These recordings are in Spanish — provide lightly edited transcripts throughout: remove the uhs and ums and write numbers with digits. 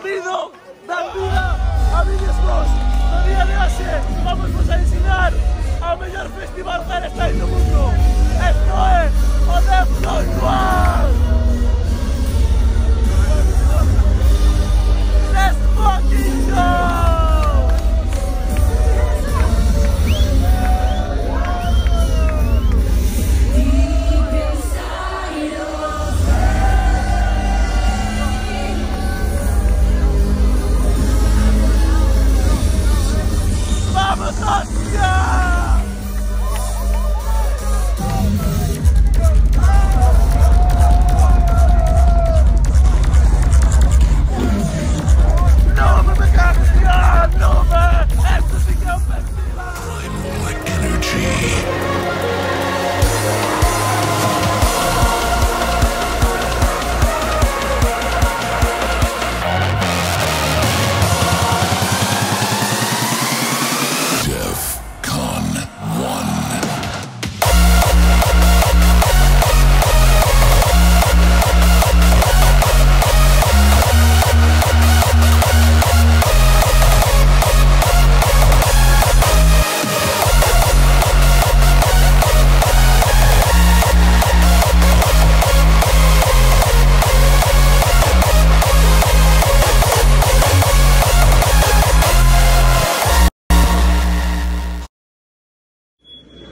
vido, dan vida a vídeos vos. No día de hoxe vamos vos a ensinar ao mellor festival hardstyle do mundo. Esto é o Defcon One! Let's fucking go! ¡Vamos, hostia! ¡No me cambia! ¡No me! ¡Esto sí que es un festival! Primal energy.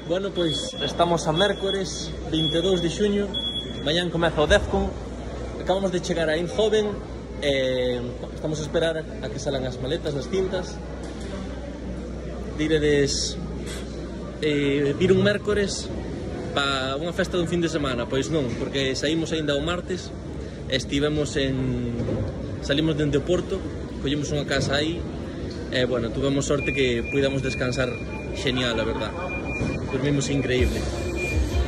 Bueno, pois estamos a mércores 22 de xuño. Mañán comeza o Defcon. Acabamos de chegar a Eindhoven. Estamos a esperar a que salan as maletas, as cintas. Diredes vir un mércores para unha festa dun fin de semana. Pois non, porque saímos aínda o martes. Salimos dende o Porto, collemos unha casa aí. Bueno, tuvemos sorte que puidamos descansar genial, a verdad. Dormimos increíble.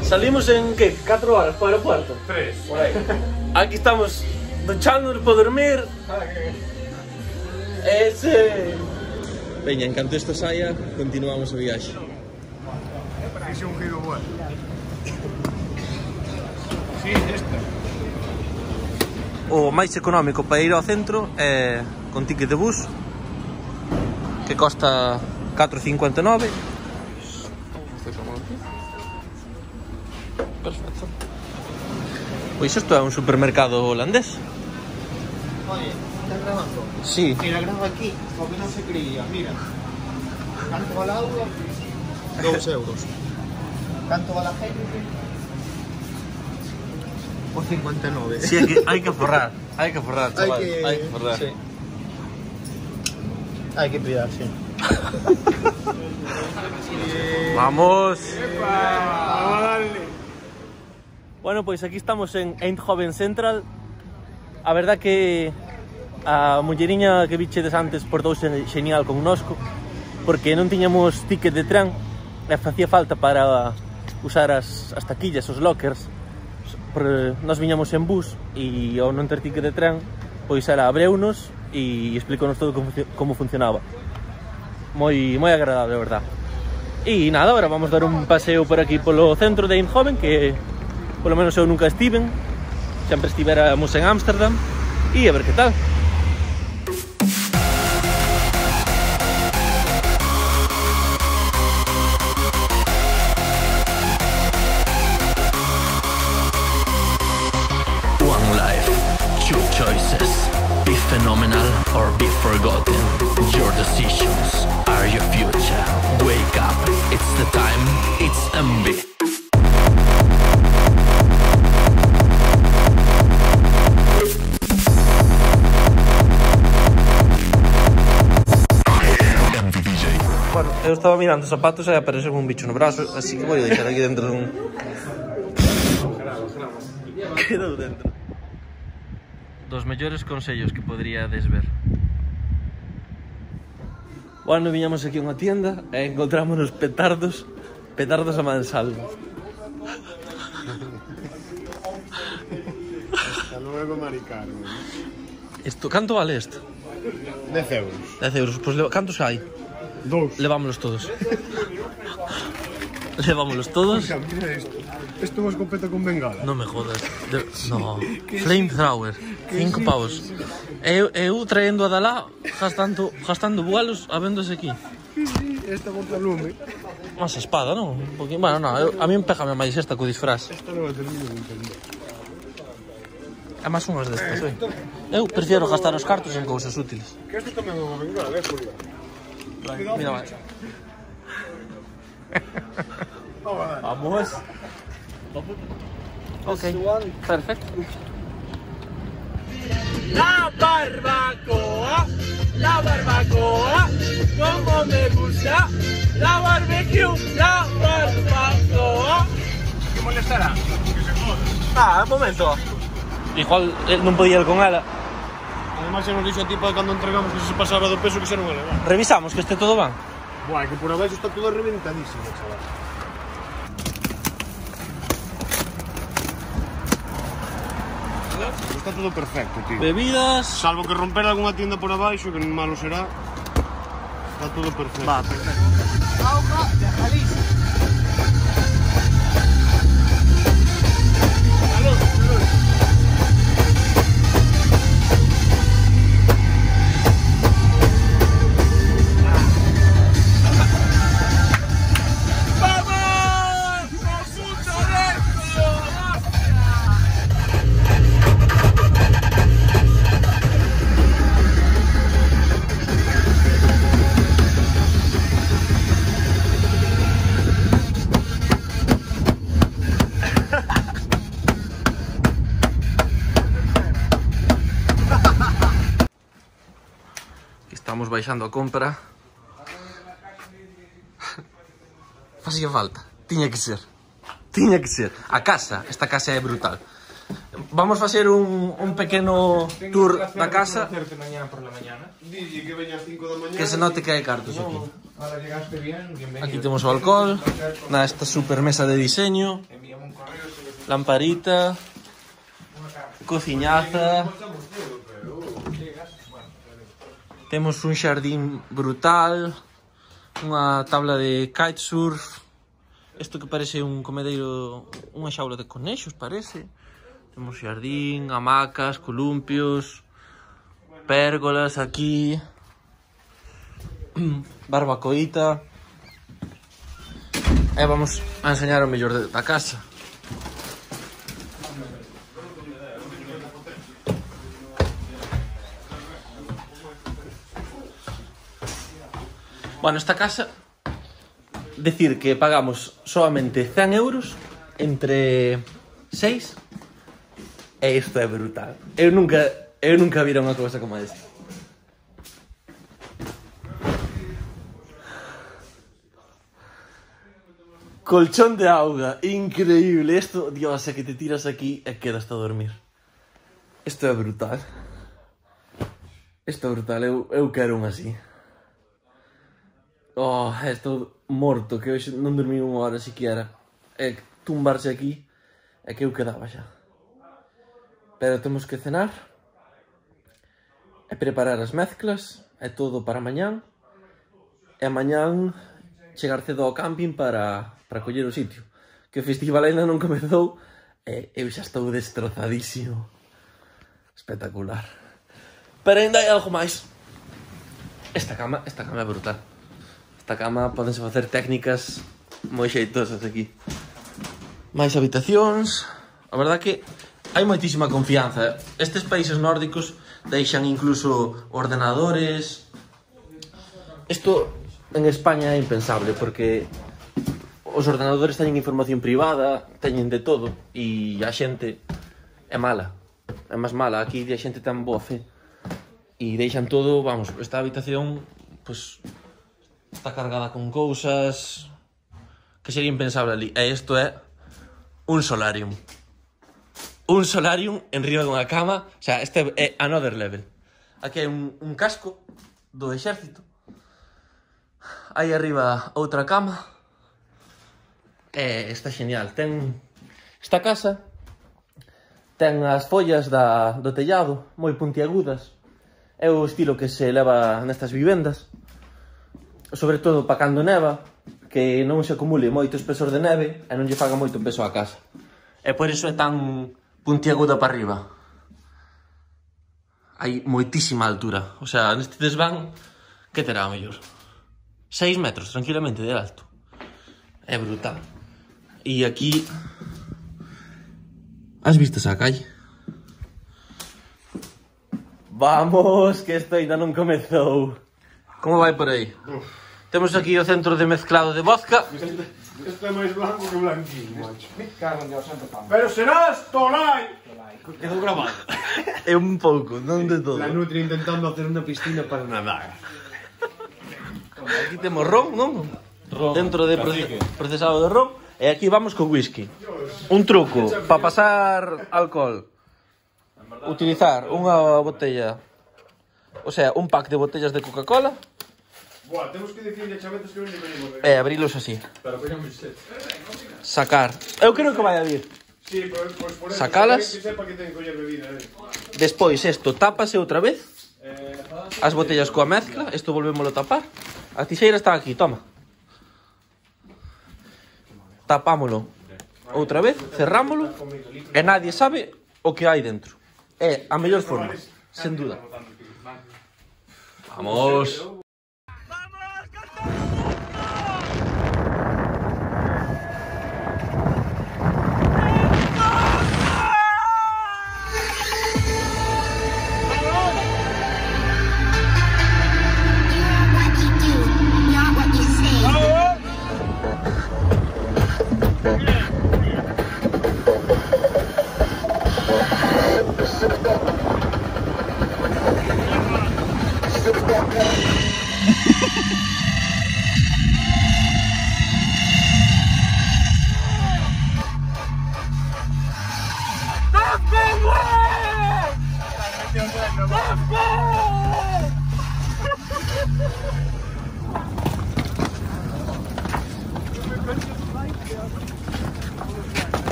Salimos en, ¿qué? 4 horas para o aeropuerto? 3. Por aí. Aquí estamos duchándonos para dormir. Ese... Veña, en canto isto saia, continuamos o viaxe. Hice un giro bueno. Sí, esta. O máis económico para ir ao centro é con ticket de bus, que costa 4,59. Perfecto. Pois isto é un supermercado holandés. Oye, ¿estás grabando? Sí. Mira, grabo aquí, porque no se creía. Mira, ¿cuánto va el agua? 2 euros. ¿Cuánto va la gente? Por 59. Sí, hai que forrar, chaval, hai que forrar. Sí. Hay que cuidar, sí. Vamos. Vamos a darle. Bueno, pois aquí estamos en Eindhoven Central. A verdad que a mulleriña que bichedes antes portouse genial connosco, porque non tiñamos ticket de tren e facía falta para usar as taquillas, os lockers. Nos viñamos en bus e ao non ter ticket de tren, pois era abreunos e explicounos todo como funcionaba. Moi agradable, a verdad. E nada, agora vamos dar un paseo por aquí polo centro de Eindhoven, que polo menos eu nunca estiven, sempre estivéramos en Ámsterdam, e a ver que tal. One life, two choices. Be phenomenal or be forgotten. Your decisions are your future. Wake up, it's the time, it's MB. Bueno, eu estaba mirando os zapatos e apareceu un bicho no brazo, así que vou deixar aquí dentro dun... Quedou dentro. Dos mellores consellos que poderíades ver. Bueno, viñamos aquí a unha tienda e encontramos os petardos a mansalva. Hasta luego, Mari Carmen. Isto, canto vale isto? 10 euros. 10 euros, pois cantos hai? 2. Levámonos todos. Levámonos todos. Mira esto. Esto es escopeta con bengala. No me jodas. No. Flamethrower. 5 pavos. Eu traendo a Dalá, gastando vuelos, habéndose aquí. Esta contra lume. Mas a espada, non? Porque, bueno, non, a mí pégame máis esta co disfraz. Esta non a termino de entender. É máis unhas destas, Eu prefiero gastar os cartos en cousas útiles. Que este tamén é unha bengala, Julián. Mira, vai. Vamos. Ok, perfecto. La barbacoa, como me gusta. La barbecue, la barbacoa. Que molestará? Que se Un joda. momento. Igual non podía ir con ela. Además, xa nos dixo a tipa cando entregamos que se pasaba do peso que xa non é legal. Revisamos que este todo van. Buah, que por abaixo está todo reventadísimo, chaval. Está todo perfecto, tío. Bebidas. Salvo que romper algunha tienda por abaixo, que malo será. Está todo perfecto. Va, perfecto. Auga de Jalisco. Salud, salud. Estamos baixando a compra. Facía falta. Tiña que ser. A casa, esta casa é brutal. Vamos facer un pequeno tour da casa. Dille que veña a 5 da mañá. Que se note que hai cartos aquí. Ahora llegaste bien, bienvenido. Aquí temos o alcohol. Esta super mesa de diseño. Lamparita. Cociñaza. Temos un xardín brutal, unha tabla de kitesurf, isto que parece un comedeiro, unha xaula de conexos parece. Temos xardín, hamacas, columpios, pérgolas aquí, barbacoita. E vamos a enseñar o mellor da casa. Bueno, esta casa, decir que pagamos solamente 100 euros entre 6 e isto é brutal. Eu nunca vira unha cousa como esta. Colchón de auga, increíble. Isto, Dios, é que te tiras aquí e quedas a dormir. Isto é brutal. Eu quero un así. Oh, estou morto, que hoxe non dormí unha hora siquiera. É tumbarse aquí, é que eu quedaba xa. Pero temos que cenar, e preparar as mezclas, é todo para mañán, e mañán chegar cedo ao camping para coller o sitio. Que o festival ainda non comezou, e eu xa estou destrozadísimo. Espectacular. Pero ainda hai algo máis. Esta cama é brutal. Esta cama podense facer técnicas moi xeitosas aquí. Mais habitacións. A verdad que hai moitísima confianza. Estes países nórdicos deixan incluso ordenadores. Isto en España é impensable porque os ordenadores teñen información privada, teñen de todo e a xente é mala. É máis mala. Aquí a xente ten boa fe e deixan todo, vamos, esta habitación pues está cargada con cousas que sería impensable ali. E isto é un solarium. Un solarium en riba dunha cama. O sea, este é another level. Aquí hai un casco do exército. Aí arriba outra cama. E está genial. Esta casa ten as follas do tellado moi puntiagudas. É o estilo que se leva nestas vivendas. Sobre todo para cando neva, que non se acumule moito espesor de neve e non lle faga moito peso á casa. E por iso é tan puntiaguda para arriba. hai moitísima altura. O sea, neste desván, que terá mellor? 6 metros, tranquilamente, de alto. É brutal. E aquí... Has vistas a calle? Vamos, que isto ainda non comezou. Como vai por aí? Temos aquí o centro de mezclado de vodka. Isto é máis blanco que blanquinho, macho. Pero serás Tolai! Quedou grabado. É un pouco, non de todo. La Nutri intentando hacer una piscina para nadar. Aquí temos ron, non? Dentro de procesado de ron. E aquí vamos con whisky. Un truco para pasar alcohol. Utilizar unha botella, o sea, un pack de botellas de Coca-Cola. Buah, temos que dicirle a chavetes que non lle venimos de... E abrilos así. Pero coñamos sete. Sacar. Eu creo que vai a vir. Sí, pues por eso. Sacalas. Que sepa que ten que coller bebida, Despois isto tápase outra vez. As botellas coa mezcla. Isto volvémoslo a tapar. A tixeira está aquí, toma. Tapámolo outra vez, cerrámolo. E nadie sabe o que hai dentro. É a mellor forma, sen duda. Vamos.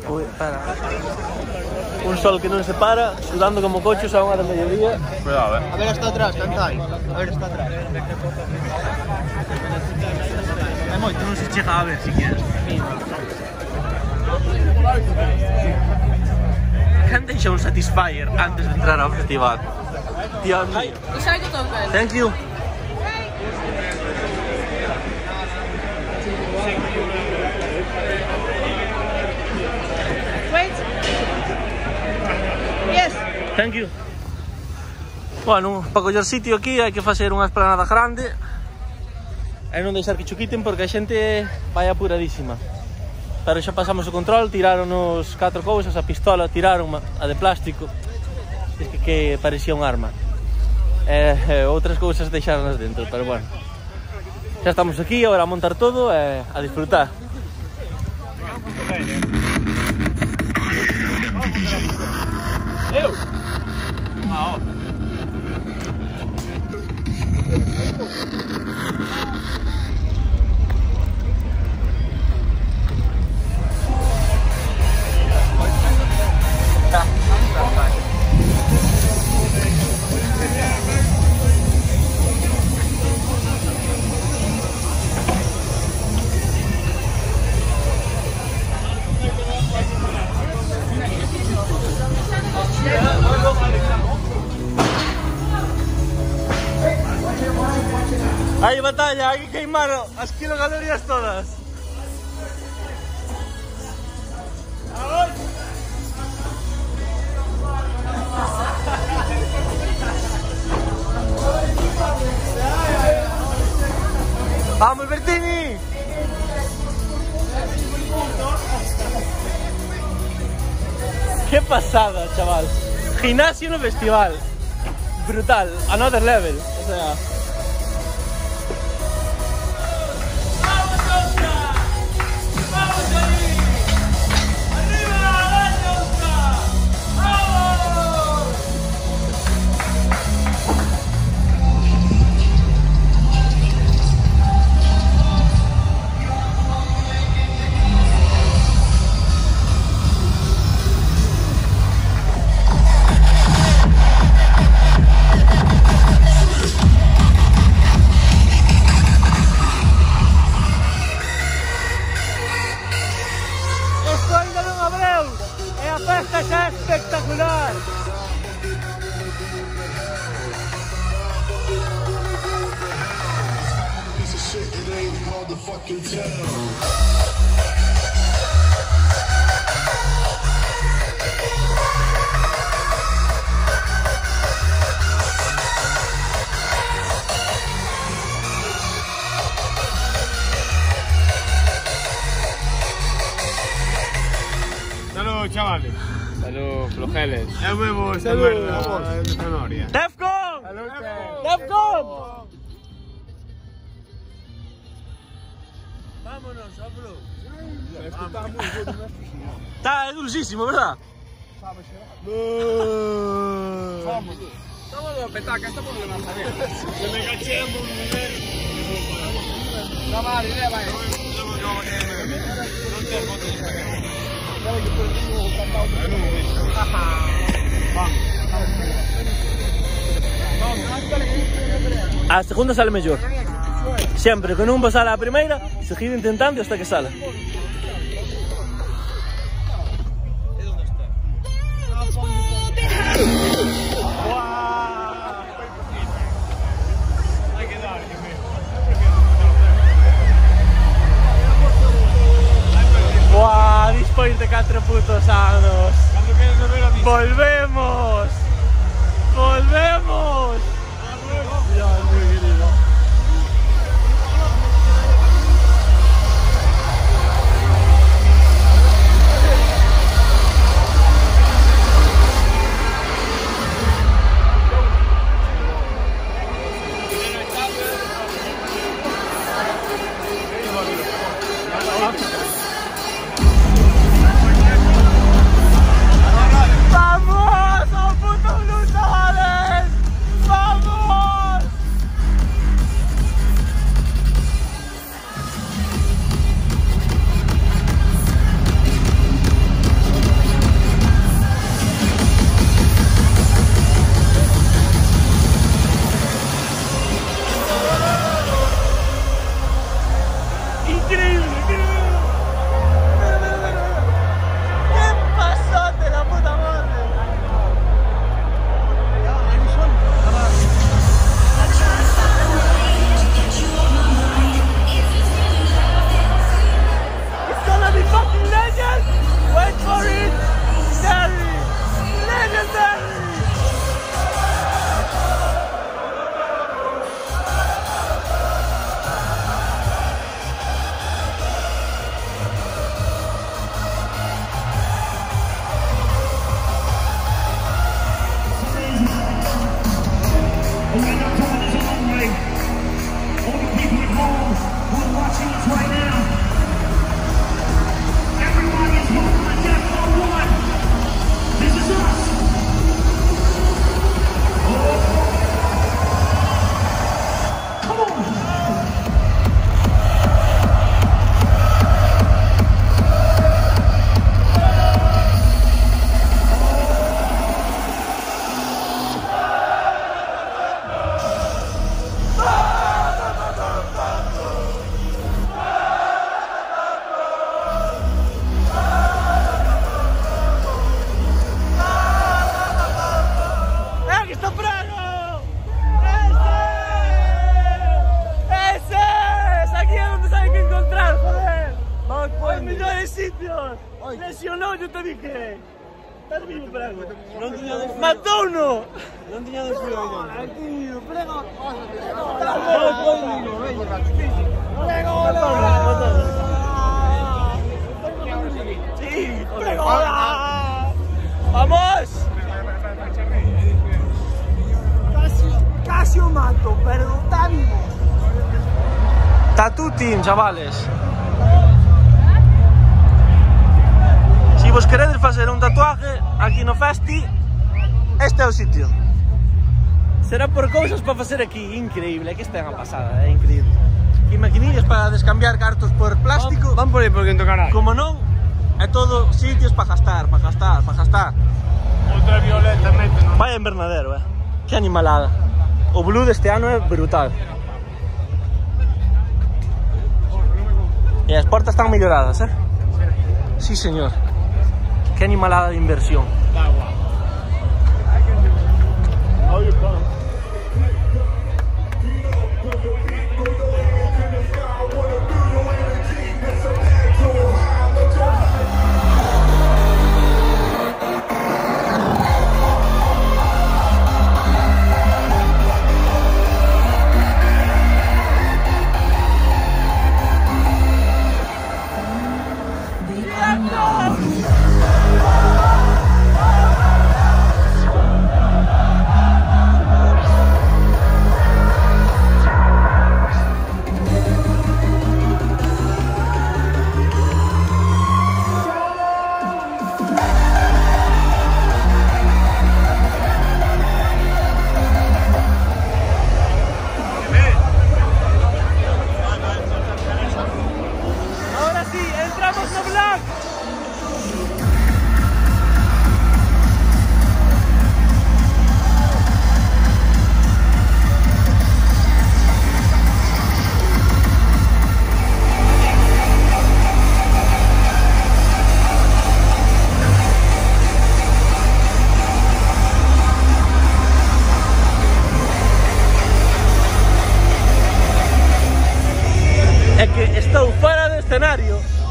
Uy, espera. Un sol que non se para, sudando como cochos a unha da mediodía. Cuidado, A ver hasta atrás, cantai. A ver hasta atrás. É moito, non se chega a ver siquiera. Quen deixa un Satisfyer antes de entrar ao festival? Dios mío. Thank you. Wait. Yes. Thank you. Bueno, para coller sitio aquí hai que facer unha esplanada grande e non deixar que chuquiten porque a xente vai apuradísima. Pero xa pasamos o control, tiraronos 4 cousas, a pistola tiraron a de plástico, que parecía un arma. Outras cousas deixaronas dentro, pero bueno. Xa estamos aquí, agora a montar todo e a disfrutar. Eu? Hai batalla, hai que queimar as kilocalorías todas. Vamos, Bertini! Qué pasada, chaval. Gimnasio no festival. Brutal, another level. O sea... esta es espectacular. Salud, chavales. Salud, flojeles. Nos vemos en Merla, en Zanoria. ¡Defcon! ¡Defcon! Vámonos, Abro. Está dulcísimo, ¿verdad? Estamos de petaca, esto por lo más a ver. Se me caché un nivel. No va, idea, va. A segunda sale mellor. Sempre que non sale a primeira, seguir intentando hasta que sale. Buah, despois de 4 putos anos. Volvemos. Volvemos. Dios, mi querido. ¡Vamos! ¡Oh, puto Blue, chavales! ¡Vamos! Increíble, increíble. ¡Qué pasote, la puta madre! It's gonna be fucking legend! Wait for it! Legendary! Legendary! ¡Aquí está Prago! ¡Ese! ¡Ese! ¡Es aquí es donde saben que encontrar, joder! ¡Vamos por millones de sitios! ¡Lesionó, yo te dije! ¡Estás vivo, Prago! ¡Mató uno! No tenía descuidado. ¡Aquí, Prago! ¡Sí! ¡Prago! ¡Vamos! Casi o mato, pero está vivo. Está tu team, chavales. Si vos queredes facer un tatuaje aquí no Festi, este é o sitio. Será por cousas para facer aquí, increíble, aquí está a pasada, é increíble. E maquinillas para descambiar cartos por plástico. Van por aí por quinto canal. Como non, é todo sitios para gastar, para gastar, para gastar. Ultraviolentamente, ¿no? Vaya invernadero, que animalada. O Blue deste ano é brutal. E as portas están melloradas, Sí, señor. qué animalada de inversión.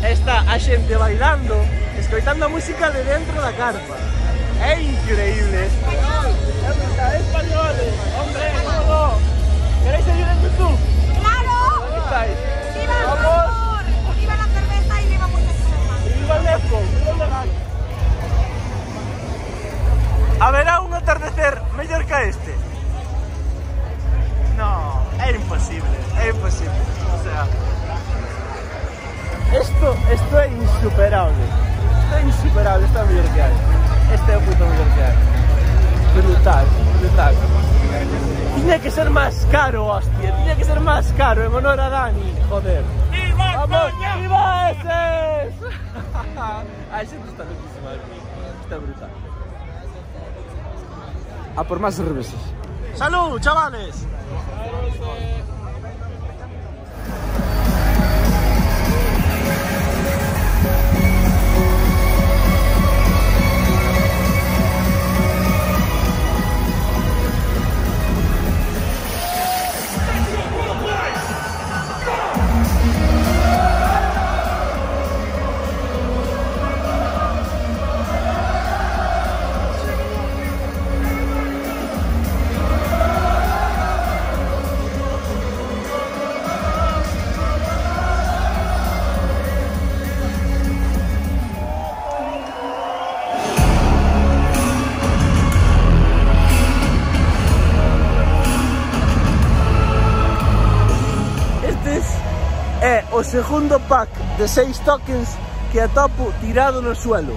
Está a xente bailando, escoitando a música de dentro da carpa. É increíble. É españoles, hombre, todo. ¿Queréis seguir en YouTube? ¡Claro! ¿Dónde estáis? ¡Viva el sabor! ¡Viva la cerveza y viva muchas cosas más! ¡Viva el Lefko! ¡Viva el Legal! Haberá un atardecer mellor que este? No, é imposible, é imposible. O sea, esto é insuperable. Esto é insuperable, esto é o mellor que hai. Este é o puto mellor que hai. Brutal, brutal. Tiña que ser máis caro, hostia. Tiña que ser máis caro en honor a Dani, joder. ¡Viva España! ¡Viva eses! A xente está loquísima aquí. Está brutal. A por más cervezas. ¡Salud, chavales! É o segundo pack de 6 tokens que atopo tirado no suelo.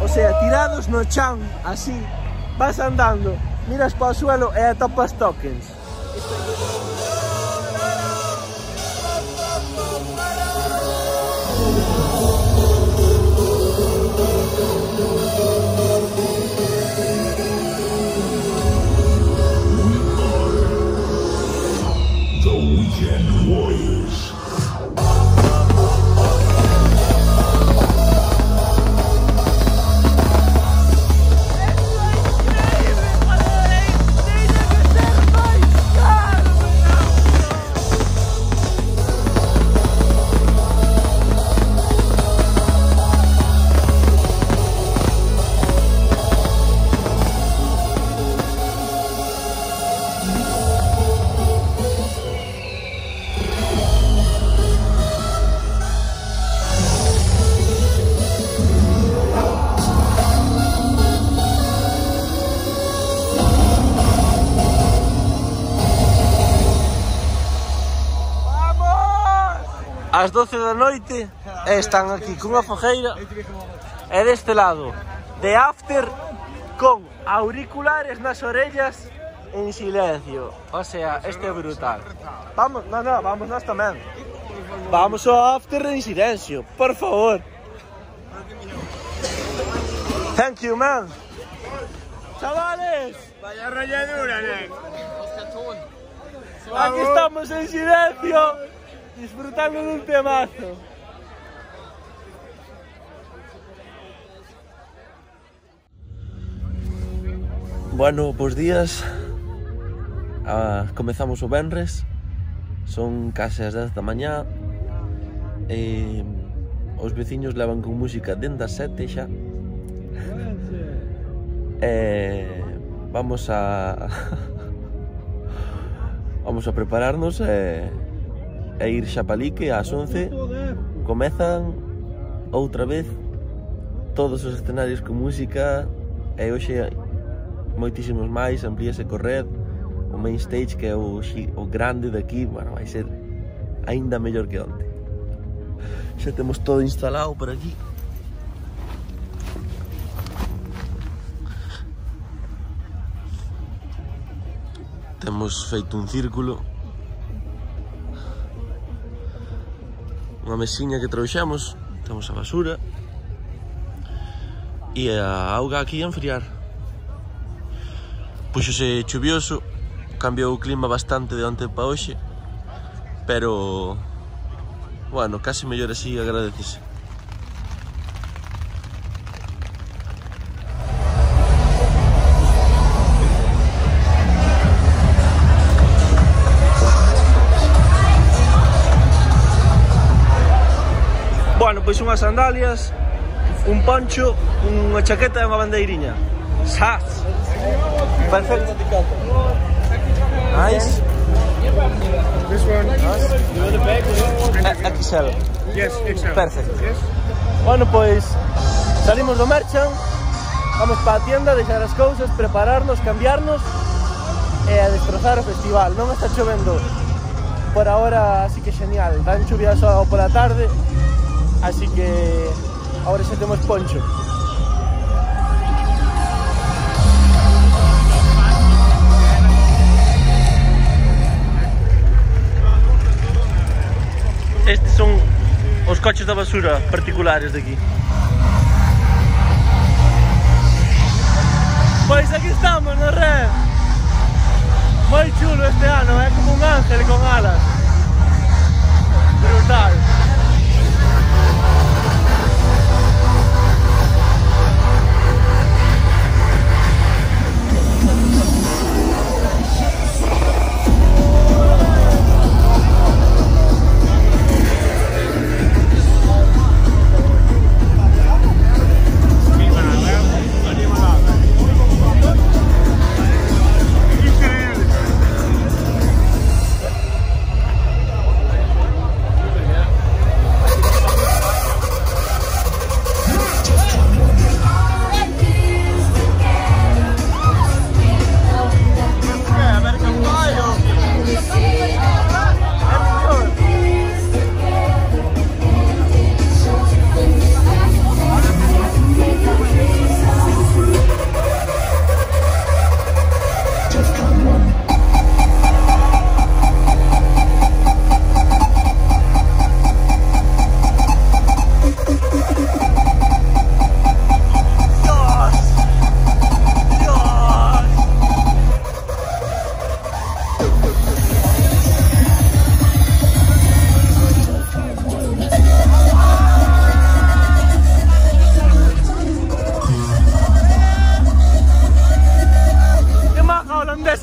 O sea, tirados no chan, así. Vas andando, miras para o suelo e atopas tokens. Ás 12 da noite están aquí cunha fogueira e deste lado de after con auriculares nas orellas en silencio. O sea, este é brutal. Vamos, no, vamos nós tamén. Vamos ao after en silencio, por favor. Thank you, man. Chavales, Vaya ralladura, nen. aquí estamos en silencio, disfrutando de un temazo. Bueno, bos días. Comezamos o venres. Son case as 10 da mañá. Os veciños levan con música dende as 7 xa. Vamos a prepararnos e ir xa palique ás 11. Comezan outra vez todos os escenarios con música e hoxe moitísimos máis, amplíase co Red, o main stage que é o grande daqui, bueno, vai ser aínda mellor que onte. Xa temos todo instalado por aquí. Temos feito un círculo, unha mesiña que trouxemos, temos a basura e a auga aquí a enfriar. Puxose chuvioso, cambiou o clima bastante de onte para hoxe, pero bueno, casi mellor así, agradecese. Bueno, pois unhas sandalias, un poncho, unha chaqueta e unha bandeiriña. ¡Sas! Perfecto. Nice. This one. XL. Yes, XL. Perfecto. Yes. Bueno, pois salimos do merchan, vamos para a tienda, deixar as cousas, prepararnos, cambiarnos e a destrozar o festival. Non está chovendo por ahora, así que genial. Dan chuvia só pola tarde, así que agora xa temos poncho. Estes son os coches da basura particulares daqui. Pois aquí estamos no Red. Moi chulo este ano, é como un ángel con alas. Brutal.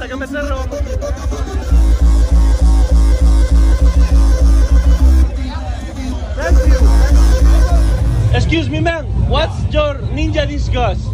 Que me cerró. Thank you. Excuse me, man. What's your ninja disguise?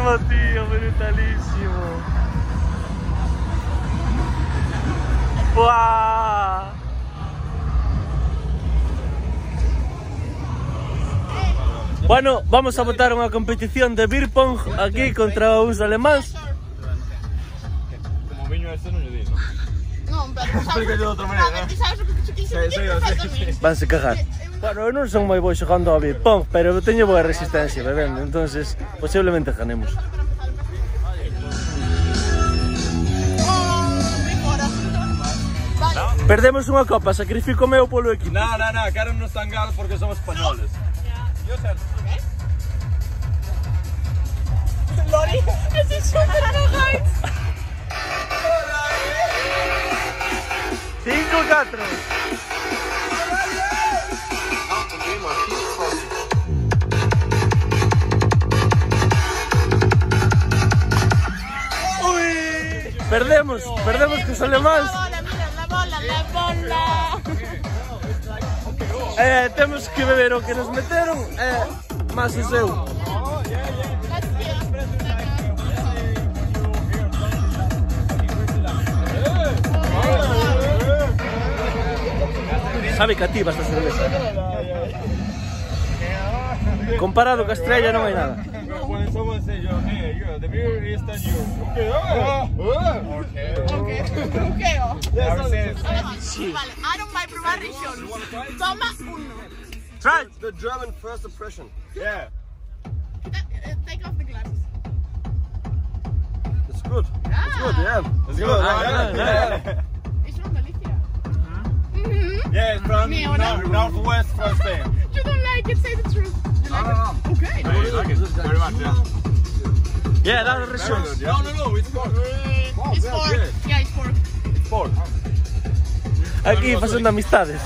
Brutalísimo, tío, brutalísimo. ¡Buah! Bueno, vamos a botar unha competición de beer pong aquí contra uns alemáns. Como viño este non lle di, non? Non, pero Explícate de outra maneira, ti sabes o que te quise Vanse cagar. Bueno, eu non son moi bo xogando a beer pong, pero teño boa resistencia bebendo, entonces posiblemente ganemos. Perdemos unha copa, sacrifico meu polo equipo. No, quero nos tangar porque somos españoles. Yo sé. Lori, ese es súper enojado. 5-4. Uy, perdemos que os alemáns. La bola. Temos que beber o que nos meteron, máis o seu. Sabe cativa esta cerveza. Comparado ca Estrella non hai nada. When someone says, hey, the beer is that yours. Sí. Vale, Aaron vai probar Rishon. Toma uno. Try. The German first impression. Yeah. Take off the glasses. It's good. It's good, yeah. It's good. It's from Galicia. Yeah, it's from Northwest first Spain. You don't like it, say the truth. You like it? Okay. I like it very much, yeah. Yeah, that's Rishon. No, it's pork. It's pork. Yeah, it's pork. It's pork. Aquí facendo amistades.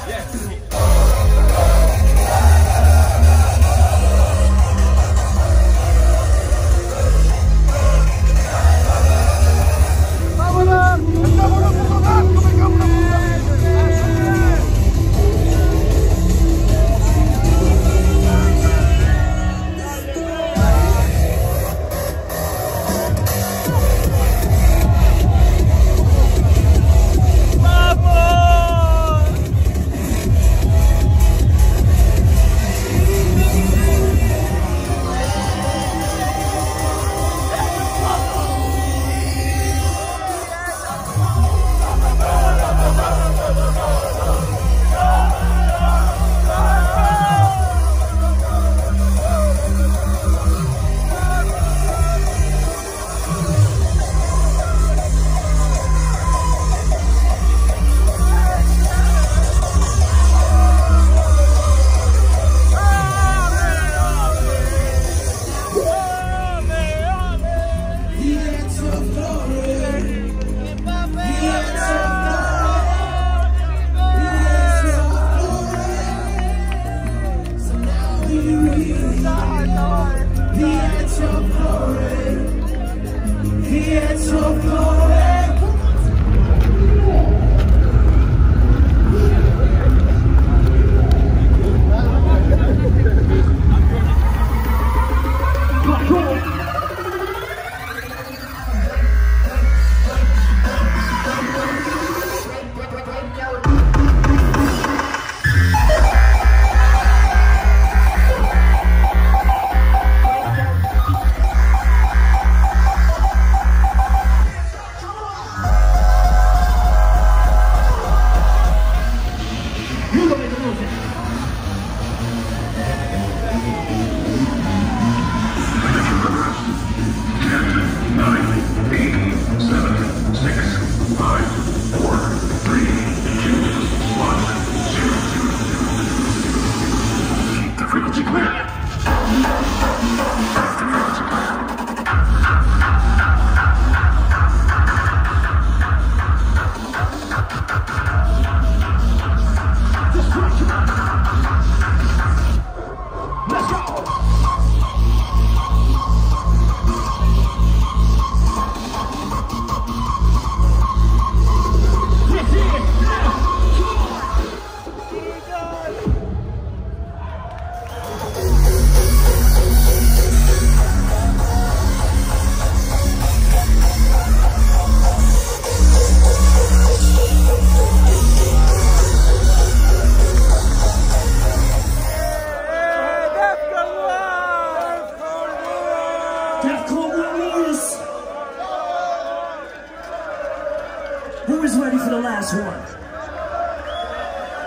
last one?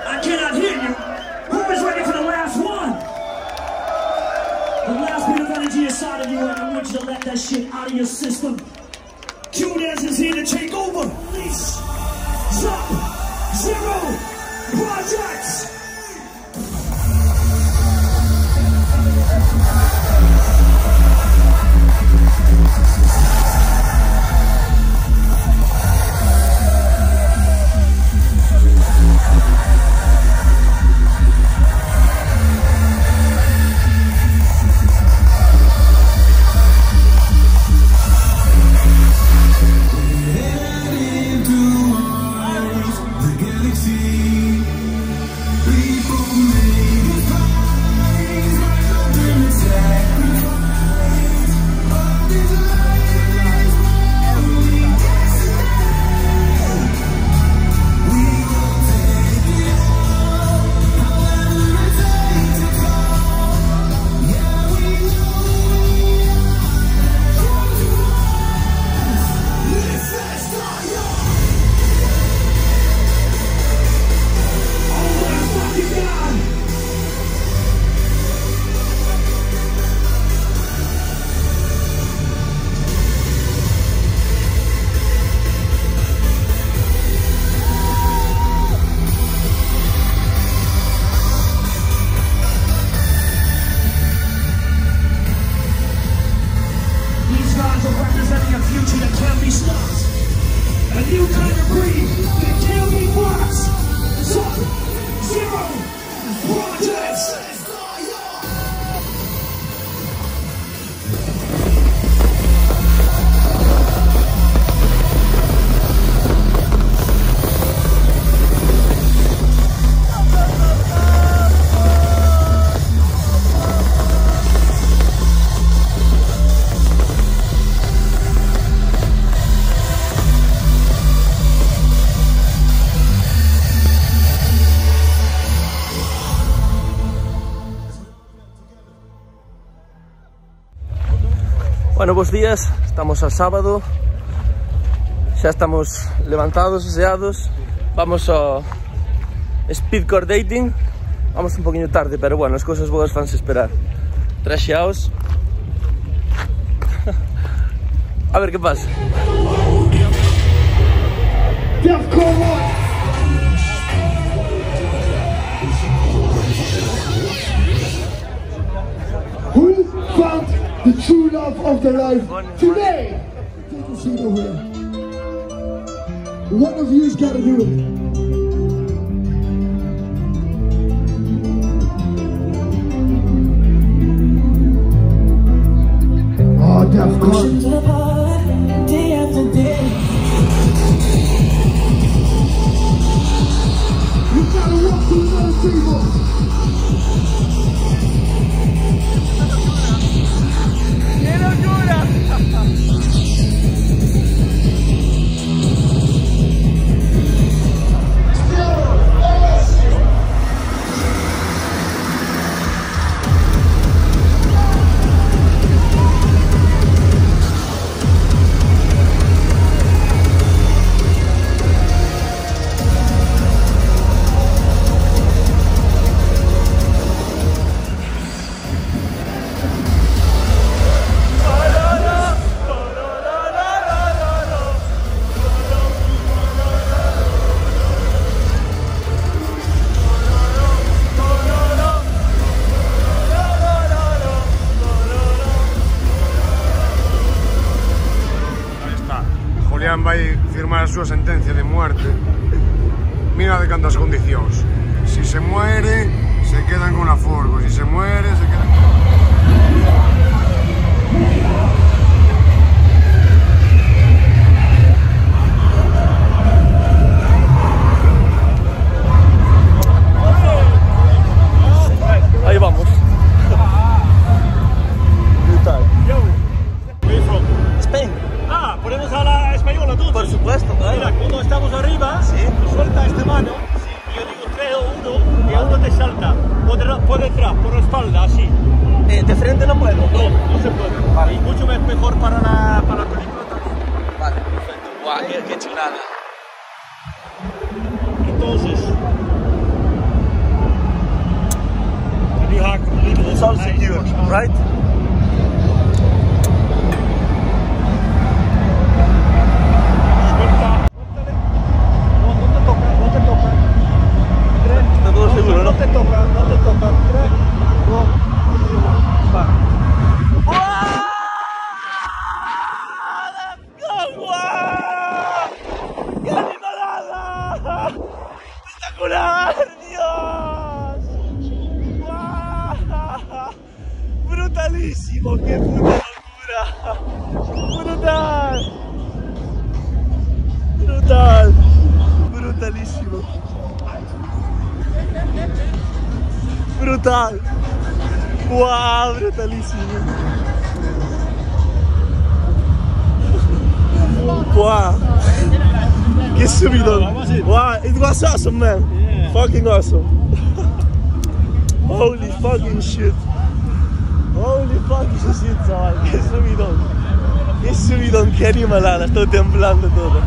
I cannot hear you. Who is ready for the last one? The last bit of energy inside of you, and I want you to let that shit out of your system. Q-Dance is here to take over. Release. Sub-Zero Projects. Bueno, bons días, estamos a sábado, xa estamos levantados, aseados, vamos ao Speedcore Dating, vamos un poquinho tarde, pero bueno, as cousas boas vanse esperar. Traxeaos, a ver que pasa. Who found the true love of their life today? Take a seat over here. One of you's got to do it. Oh, Defcon. Day after day. You gotta walk through those people. Vai firmar a súa sentencia de muerte. Mira de cantas condicións. Si se muere, se quedan con aforgo. Si se muere, se quedan con... Ahí vamos. Brutal. Where you from? Spain. Ah, ponemos a la española tú. Por supuesto, claro. Mira, cuando estamos arriba, Sí. suelta esta mano, y yo digo 3 o 1, y a uno te salta por detrás, por la espalda, así. De frente no puedo. No se puede. Vale. Y mucho mejor para la película también. Vale, perfecto. Guau, qué chulada. it's all secure, right? Está todo seguro, ¿no? No te toca. 3, 2, va. ¡Qué animalada! ¡Espectacular! ¡Dios! ¡Guau! ¡Brutalísimo! ¡Qué puta locura! ¡Brutal! ¡Brutal! ¡Brutalísimo! ¡Brutal! ¡Guau! ¡Brutalísimo! ¡Guau! ¡Qué subidón! ¡Wow! It was awesome, man! Yeah. Fucking awesome! Holy fucking shit! Holy fucking shit, chaval! ¡Qué subidón! ¡Qué subidón! ¡Qué animalada! Estoy temblando todo.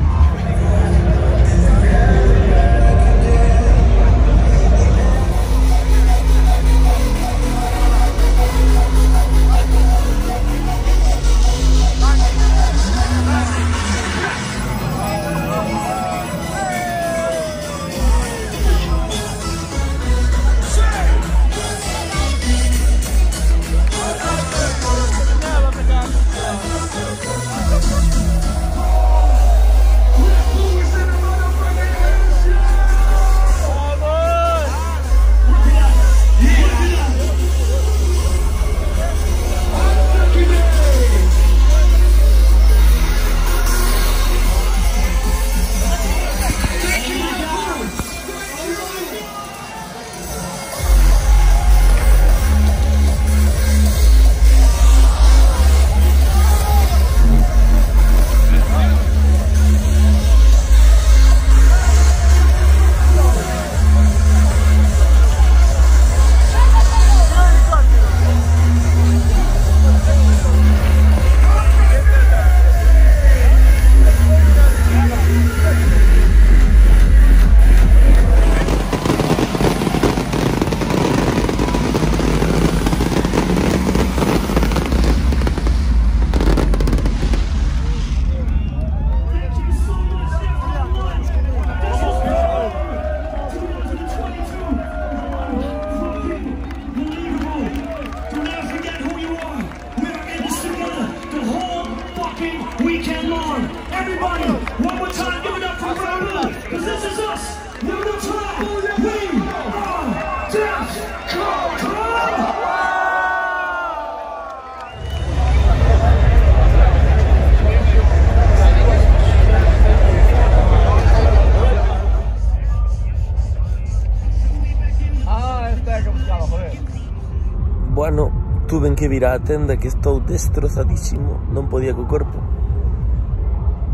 Bueno, tuve que vir á tenda que estou destrozadísimo, non podía co corpo.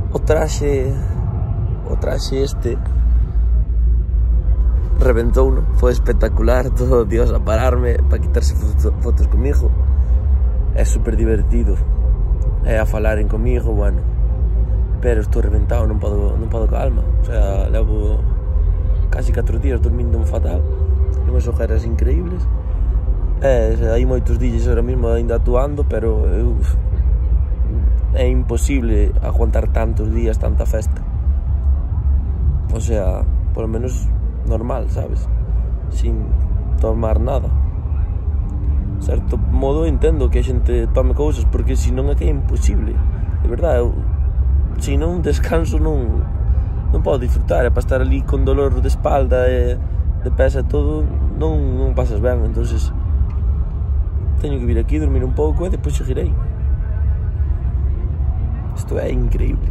O traxe este reventou, non? Foi espectacular, todo Dios a pararme para quitarse fotos comigo. É super divertido, é a falaren comigo, bueno. Pero estou reventado, non podo ca alma. O sea, levo casi 4 días dormindo fatal, unhas ojeras increíbles. Hai moitos DJs ahora mismo ainda actuando, pero é imposible aguantar tantos días, tanta festa. O sea, por lo menos normal, sabes? Sin tomar nada. De certo modo entendo que a xente tome cousas, porque senón é que é imposible. De verdade, se non descanso non podo disfrutar. É para estar ali con dolor de espalda e de pés e todo, non pasas ben. Entonces teño que vir aquí, dormir un pouco e depois seguirei. Isto é increíble.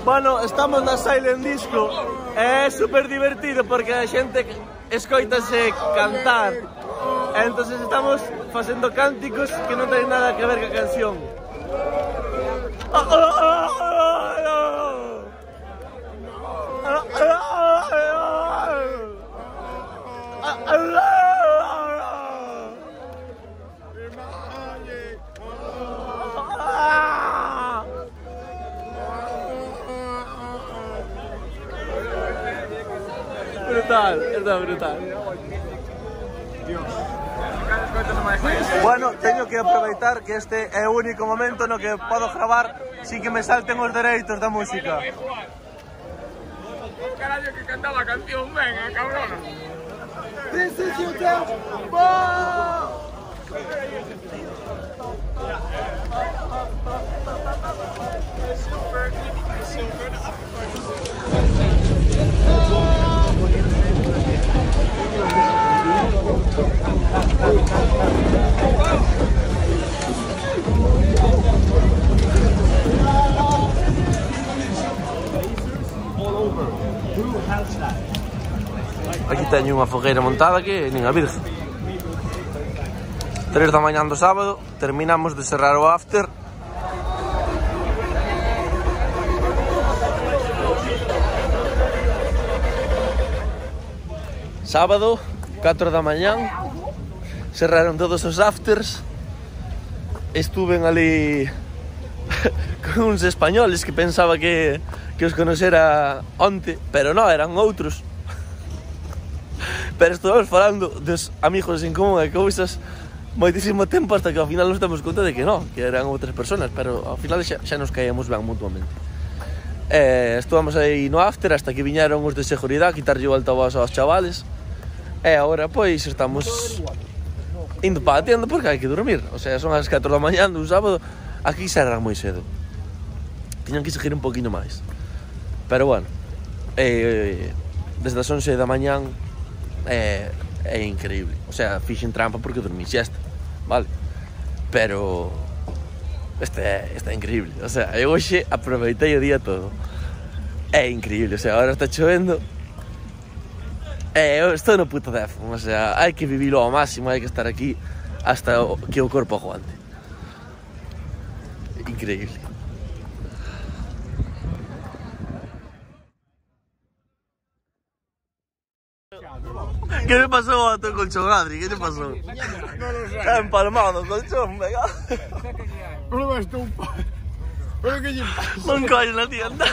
Bueno, estamos na Silent Disco. É super divertido porque a xente escoítase cantar. Entonces estamos facendo cánticos que non ten nada que ver ca canción. Brutal, está brutal. Bueno, teño que aproveitar que este é o único momento no que podo gravar sin que me salten os dereitos da música. Carallo que cantaba a canción, venga, cabrona. This is your tempo! Aquí teño unha fogueira montada que nin a virgen. 3 da mañá do sábado, terminamos de cerrar o after. Sábado, 4 da mañá, cerraron todos os afters. Estuven ali con uns españoles que pensaba que os conocera onte, pero non, eran outros. Pero estuvamos falando dos amigos en común e cousas moitísimo tempo hasta que ao final nos damos conta de que non, que eran outras personas, pero ao final xa nos caíamos ben mutuamente. Estuvamos aí no after hasta que viñeron os de seguridade a quitarlle o altavoz aos chavales. E agora pois estamos indo para a tienda porque hai que dormir. O sea, son as 4 da mañá dun sábado, aquí cerran moi cedo. Tiñan que seguir un poquinho máis. Pero bueno, desde as 11 da mañá é increíble. O sea, fixen trampa porque dormí xesta, vale? Pero este é increíble. O sea, eu hoxe aproveitei o día todo. É increíble, o sea, agora está chovendo. Eu estou no puto décimo, o sea, hai que vivilo ao máximo, hai que estar aquí hasta que o corpo aguante. Increíble. ¿Qué le pasó a tu colchón, Adri? ¿Qué te pasó? No lo sé. Está empalmado el colchón, venga. Pero esto un pero que un coño en la tienda.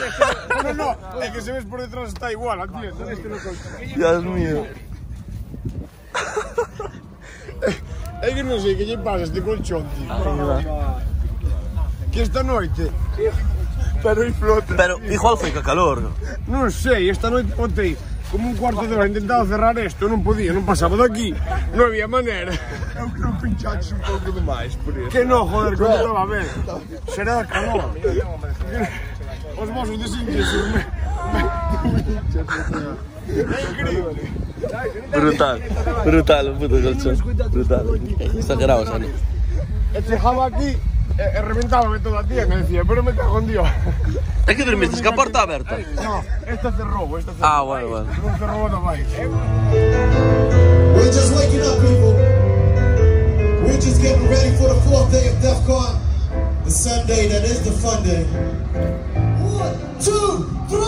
No, es que se ves por detrás está igual, aquí Dios mío. Es que no sé qué lle pasa a este colchón, tío. Que esta noite pero el flote. Pero igual foi ca calor. Non sei, esta noite botei como un cuarto de hora intentado cerrar esto, non podía, non pasaba de aquí, non había manera. Eu creo que pinchaches un pouco demais por isso. Que non, joder, que non estaba ben. Será de calor. Os vosos de Sinches, Brutal, o puto colchón. Brutal. Exagerado, ¿sabes? E chegaba aquí e reventábame toda a tía, me decía, pero me cago en Dios. É que dormiste ca porta aberta? No, esta cerrou, Ah, bueno. Non cerrou nada máis. We're just waking up, people. We're just getting ready for the 4th day of DEFCON, the Sunday that is the fun day. 1, 2, 3.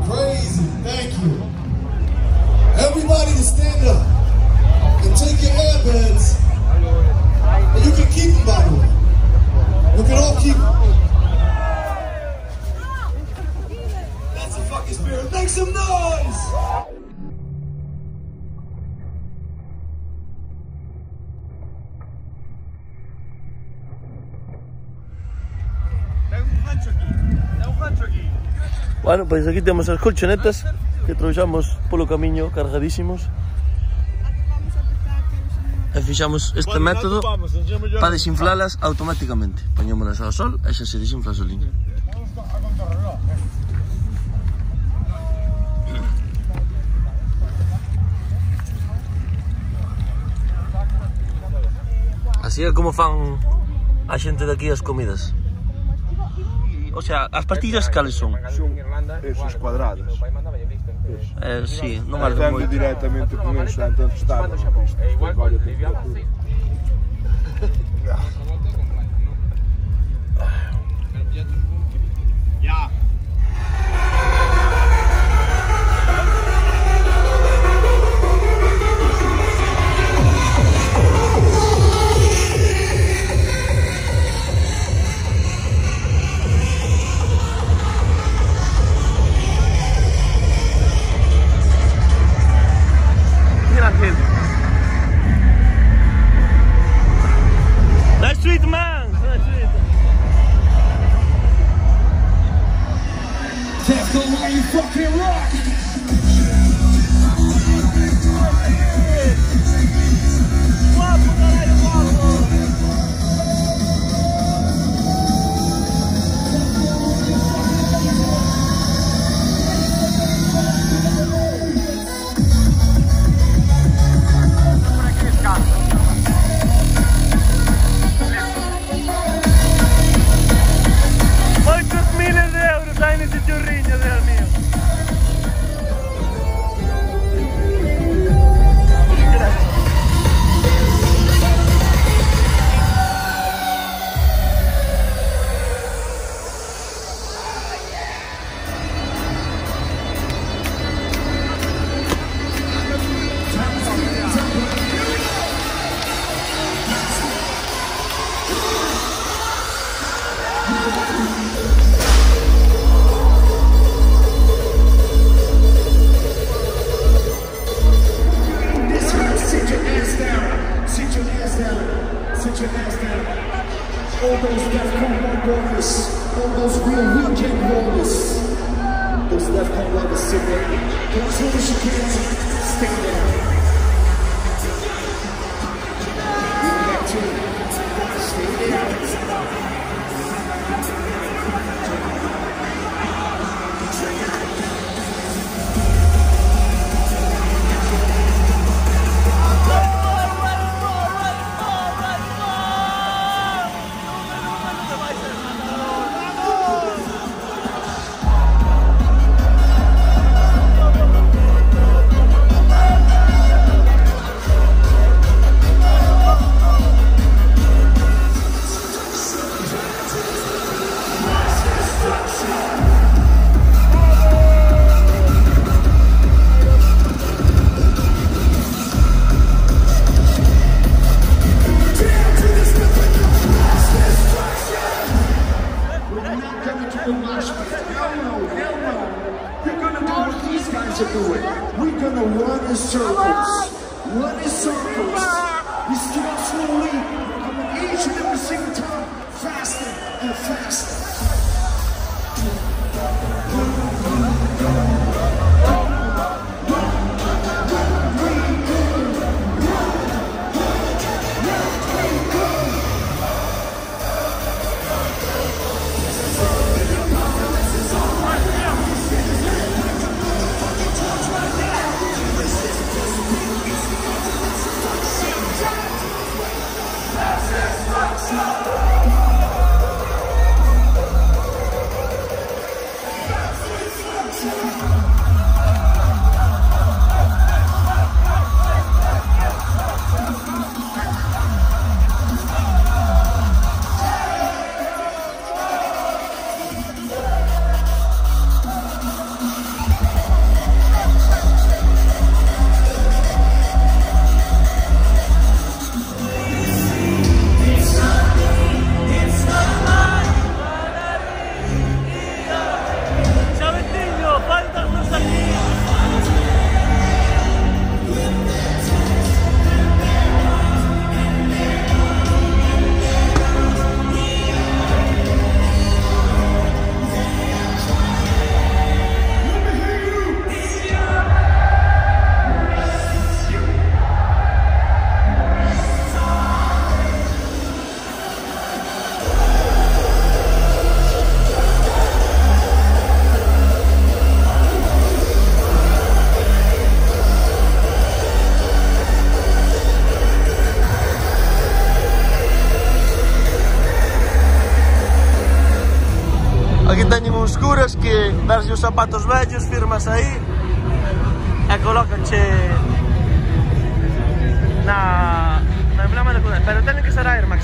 Crazy, thank you. Everybody to stand up and take your earbuds. And you can keep them, by the way. You can all keep them. That's the fucking spirit. Make some noise! Bueno, pois aquí temos as colchonetas que trouxamos polo camiño cargadísimos. E fixamos este método para desinflalas automáticamente. Poñémolas ao sol e xa se desinfla soliño. Así é como fan a xente de aquí as comidas. O sea, as pastillas cales son? Son esos cuadrados. Sí, non arde Arde moito. directamente con eso, entonces está. Ya. Mira aquel. That's sweet, man. That's sweet. Defcon, why you fucking rock? Guapo, caralho, guapo. Moitos miles de euros hai nese churriño, Dios mío. This one, sit your ass down. Sit your ass down. Sit your ass down. All those Defcon 1 warriors, all those real weekend warriors, those Defcon lovers, sit there. Don't as you can, stay there. You have to stay there. We're not coming to the mosh pit. Hell no, hell no. You're gonna do what these guys are doing. We're gonna run in circles. Run in circles. We start slowly. We're coming each and every single time. Faster and faster. curas que das os zapatos vellos, firmas aí e colócanche na emblema de Cudel, pero ten que ser Air Max,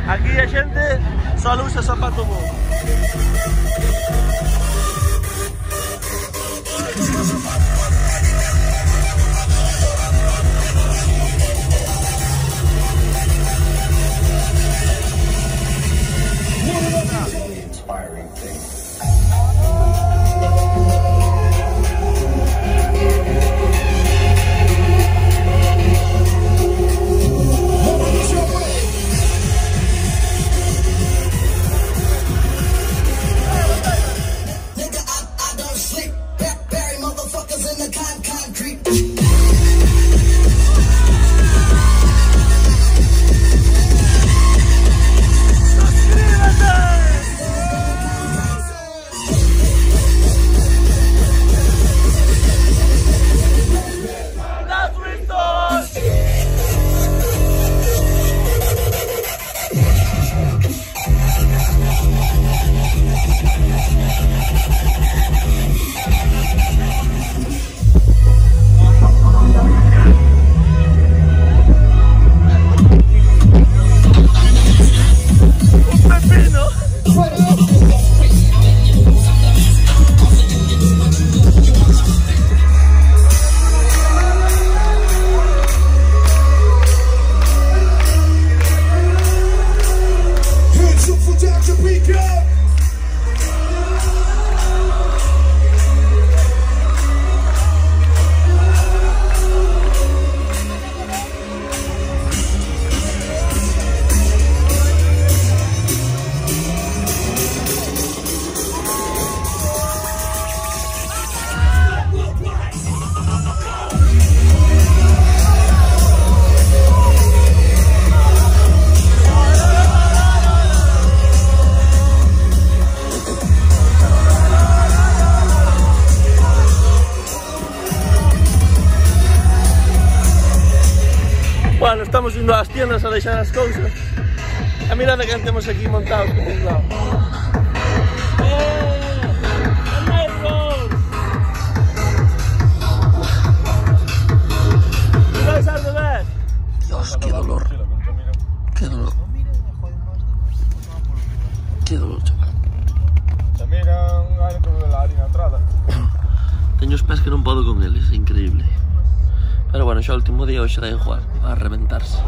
Aquí a xente só usa zapato bo. Bueno, estamos indo ás tiendas a deixar as cousas. A mirada que temos aquí montados por un lado. Dios, qué dolor. Qué dolor. Qué dolor, chaval. Se miran dentro de la harina entrada. Teño os pés que non podo con eles, é increíble. Pero bueno, xa o último día hoxe dai jugar, a reventarse.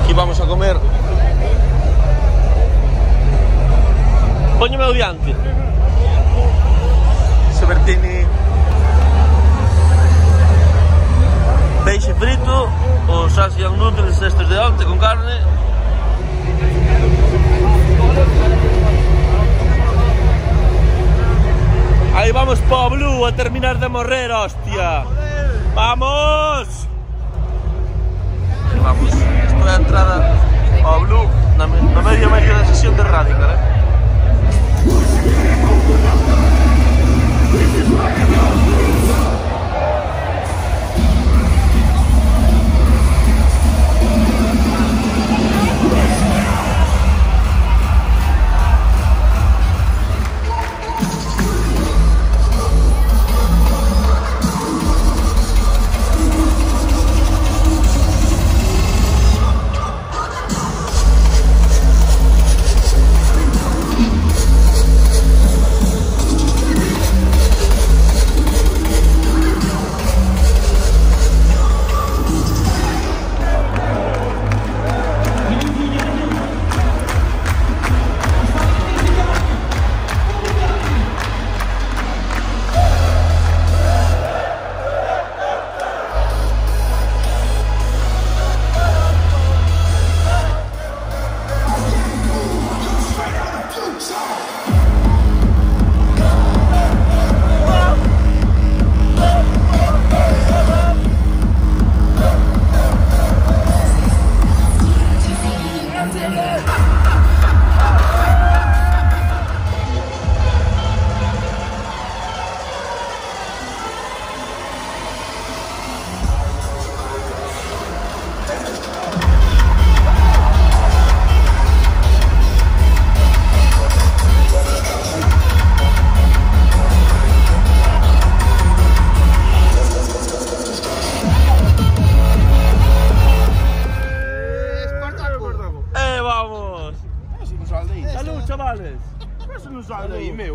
Aquí vamos a comer. Póñeme o diante. Sebertini. Peixe frito, os Asian noodles estes de onte con carne. Aí vamos po Blue a terminar de morrer, hostia. ¡Vamos! Aí vamos, isto é a entrada ao Blue na media da sesión de Radical,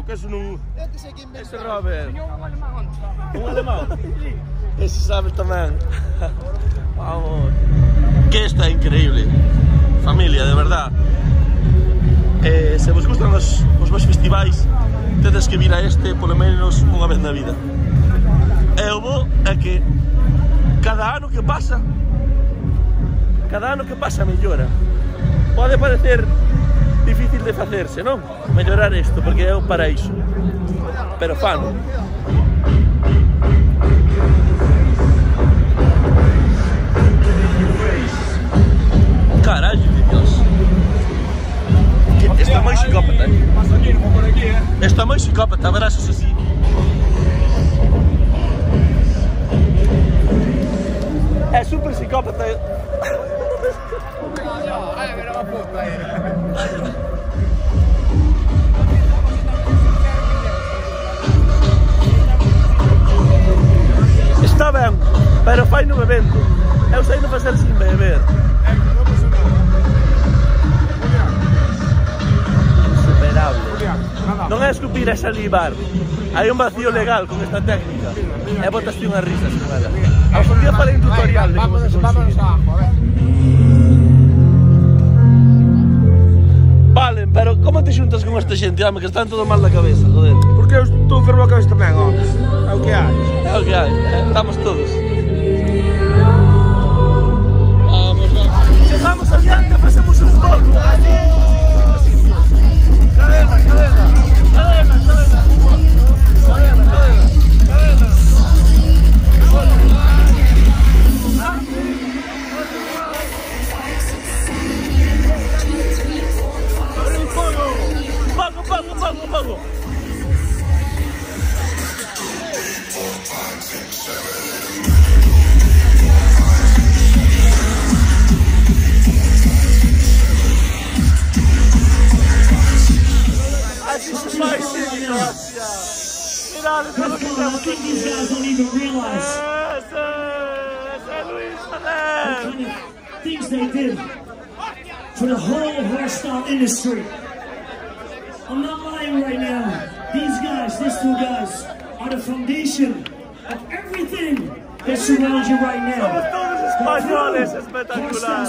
que eso non... Ese Robert. Un alemán. Ese sabes tamén. Vamos. Que esta é increíble. Familia, de verdad. Se vos gustan os meus festivais, tedes que vir a este polo menos unha vez na vida. E o bo é que cada ano que pasa mellora. Pode parecer difícil de facerse, non? Mellorar isto, porque é un paraíso. Pero fano. Carallo, de Dios. Está moi psicópata, Está moi psicópata, verás eso así. É super psicópata. Está ben, pero fai no bebendo. Eu sei non facer sin beber. Insuperable. Non é escupir, é salivar. Hai un vacío legal con esta técnica. E botaste unhas risas con ela. Algún día farei un tutorial de como se consigue. Valen, pero como te xuntas con esta xente, home, que están todo mal da cabeza, joder? Porque eu estou enfermo a cabeza tamén, ó. É o que hai. É o que hai, estamos todos. Chegamos adiante, facemos un foco. Cadena, cadena, cadena, cadena. Cadena, cadena, cadena. Pago. Así se faz, Croácia. Mirad, todo lo que estamos aquí. Ese Luis Manuel. Things they did for the whole hairstyle industry. I'm not lying right now. These two guys, are the foundation of everything that surrounds you right now. Somos todos españoles, espectacular.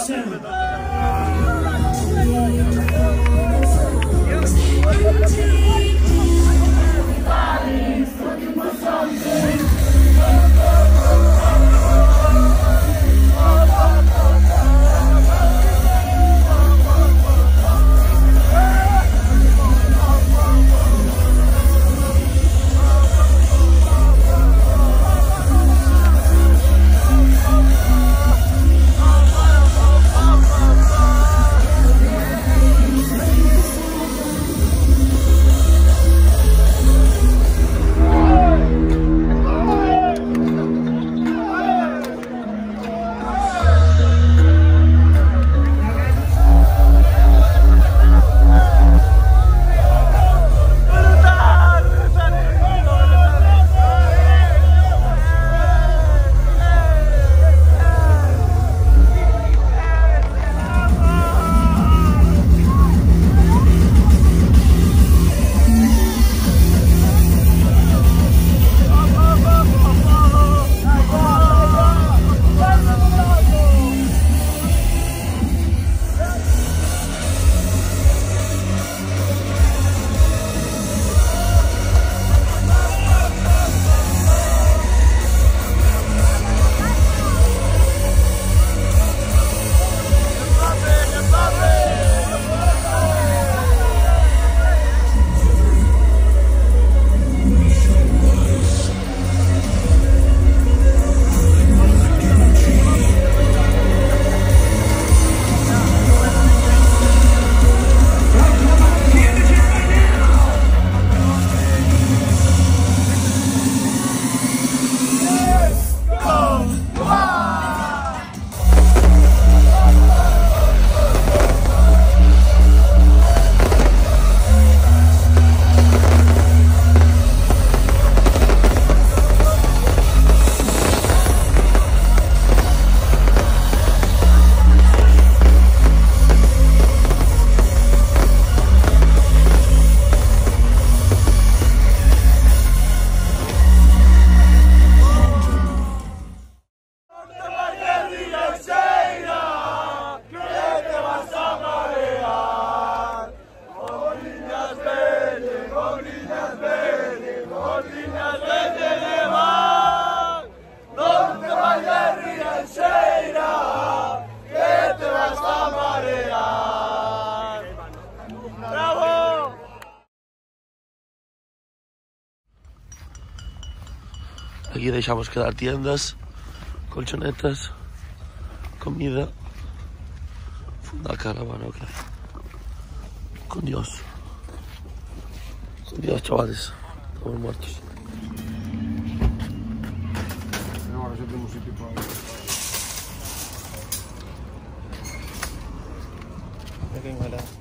Aquí dejamos quedar tiendas, colchonetas, comida. Funda caravana, ok. Con Dios. Con Dios, chavales. Estamos muertos. Ahora sí tenemos sitio para... Aquí en